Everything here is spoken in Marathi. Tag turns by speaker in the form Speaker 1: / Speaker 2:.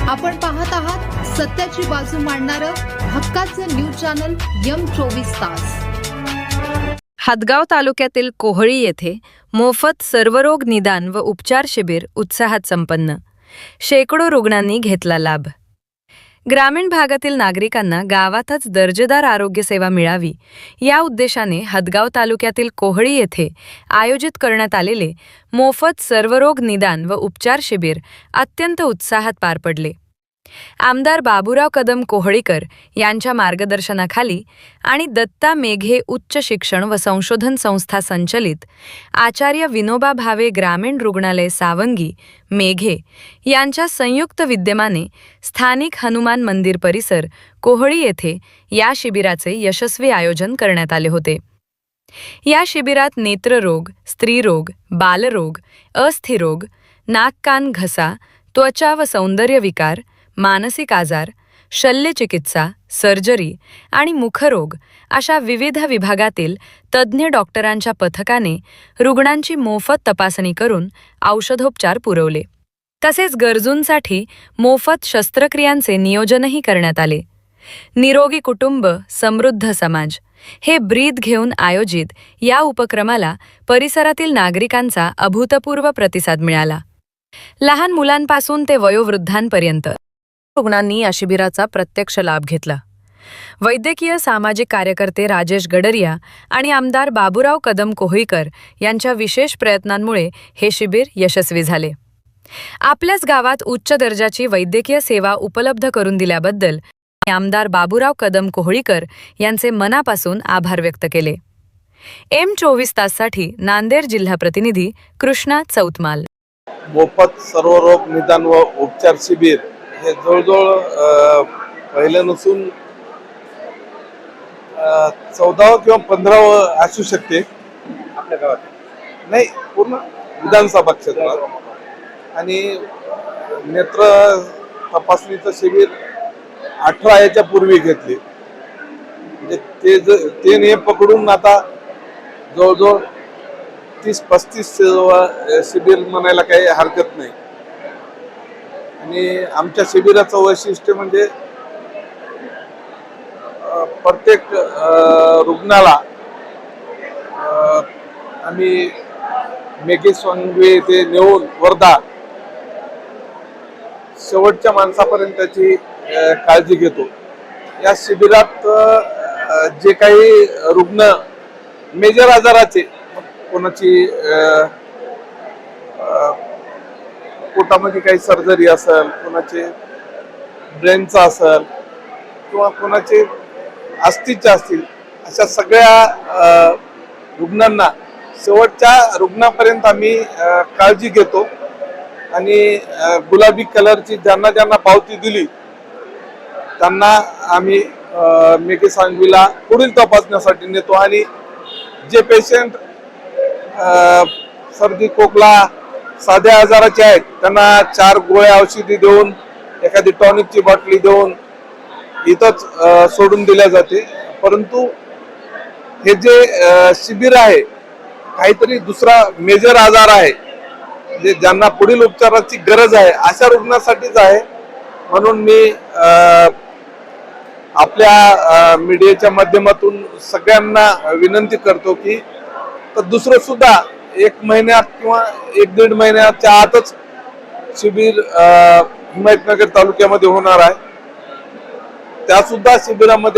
Speaker 1: आपण पाहत आहात सत्याची बाजू मांडणारं हक्काचं न्यूज चॅनल M24 तास।
Speaker 2: हदगाव तालुक्यातील कोहळी येथे मोफत सर्वरोग निदान व उपचार शिबिर उत्साहात संपन्न। शेकडो रुग्णांनी घेतला लाभ। ग्रामीण भागातील नागरिकांना गावातच दर्जेदार आरोग्य सेवा मिळावी या उद्देशाने हदगाव तालुक्यातील कोहळी येथे आयोजित करण्यात आलेले मोफत सर्वरोग निदान व उपचार शिबिर अत्यंत उत्साहात पार पडले। आमदार बाबूराव कदम कोहळीकर यांच्या मार्गदर्शनाखाली आणि दत्ता मेघे उच्च शिक्षण व संशोधन संस्था संचलित आचार्य विनोबा भावे ग्रामीण रुग्णालय सावंगी मेघे यांच्या संयुक्त विद्यमाने स्थानिक हनुमान मंदिर परिसर कोहळी येथे या शिबिराचे यशस्वी आयोजन करण्यात आले होते। या शिबिरात नेत्ररोग, स्त्रीरोग, बालरोग, अस्थिरोग, नाक कान घसा, त्वचा व सौंदर्य विकार, मानसिक आजार, शल्यचिकित्सा, सर्जरी आणि मुखरोग अशा विविध विभागातील तज्ज्ञ डॉक्टरांच्या पथकाने रुग्णांची मोफत तपासणी करून औषधोपचार पुरवले। तसेच गरजूंसाठी मोफत शस्त्रक्रियांचे नियोजनही करण्यात आले। निरोगी कुटुंब समृद्ध समाज हे ब्रीद घेऊन आयोजित या उपक्रमाला परिसरातील नागरिकांचा अभूतपूर्व प्रतिसाद मिळाला। लहान मुलांपासून ते वयोवृद्धांपर्यंत रुग्णांनी या शिबिराचा प्रत्यक्ष लाभ घेतला। वैद्यकीय सामाजिक कार्यकर्ते राजेश गडरिया आणि आमदार बाबूराव कदम कोहळीकर यांच्या विशेष प्रयत्नांमुळे हे शिबिर यशस्वी झाले। आपल्याच गावात उच्च दर्जाची वैद्यकीय सेवा उपलब्ध करून दिल्याबद्दल आमदार बाबूराव कदम कोहळीकर यांचे मनापासून आभार व्यक्त केले। M24 ताससाठी नांदेड जिल्हा प्रतिनिधी कृष्णा चौतमाल।
Speaker 3: मोफत सर्वरोग निदान व उपचार शिबिर हे जवळजवळ पहिलं नसून 14व किंवा 15व असू शकते आपल्या गावात, नाही पूर्ण विधानसभा क्षेत्रात। आणि नेत्र तपासणीचं शिबिर 18 याच्या पूर्वी घेतले, म्हणजे ते नियम पकडून आता जवळजवळ 30-35 शिबिर म्हणायला काही हरकत नाही। आणि आमच्या शिबिराचं वैशिष्ट्य म्हणजे प्रत्येक रुग्णाला आम्ही मेघे स्वांगवे येथे नेऊन वर्धा शेवटच्या माणसापर्यंतची काळजी घेतो। या शिबिरात जे काही रुग्ण मेजर आजाराचे, कोणाची पोटामध्ये काही सर्जरी असेल, कोणाचे ब्रेनचा असेल किंवा कोणाचे अस्थिचे असतील, अशा सगळ्या रुग्णांना शेवटच्या रुग्णापर्यंत आम्ही काळजी घेतो। आणि गुलाबी कलरची ज्यांना ज्यांना पावती दिली त्यांना आम्ही मेघे सांगवीला पुढील तपासण्यासाठी नेतो। आणि जे पेशंट सर्दी खोकला साध्या आजाराचे आहेत त्यांना 4 गोळ्या औषधी देऊन, एखादी टॉनिकची बाटली देऊन इथंच सोडून दिल्या जाते। परंतु हे जे शिबिर आहे, काहीतरी दुसरा मेजर आजार आहे, जे ज्यांना पुढील उपचाराची गरज आहे अशा रुग्णासाठीच आहे। म्हणून मी आपल्या मीडियाच्या माध्यमातून सगळ्यांना विनंती करतो की दुसरं सुद्धा 1 महिन्यात किंवा 1-1.5 महिन्याच्या आतच शिबिर हिमायतनगर तालुक्यामध्ये होणार आहे। त्या सुद्धा शिबिरामध्ये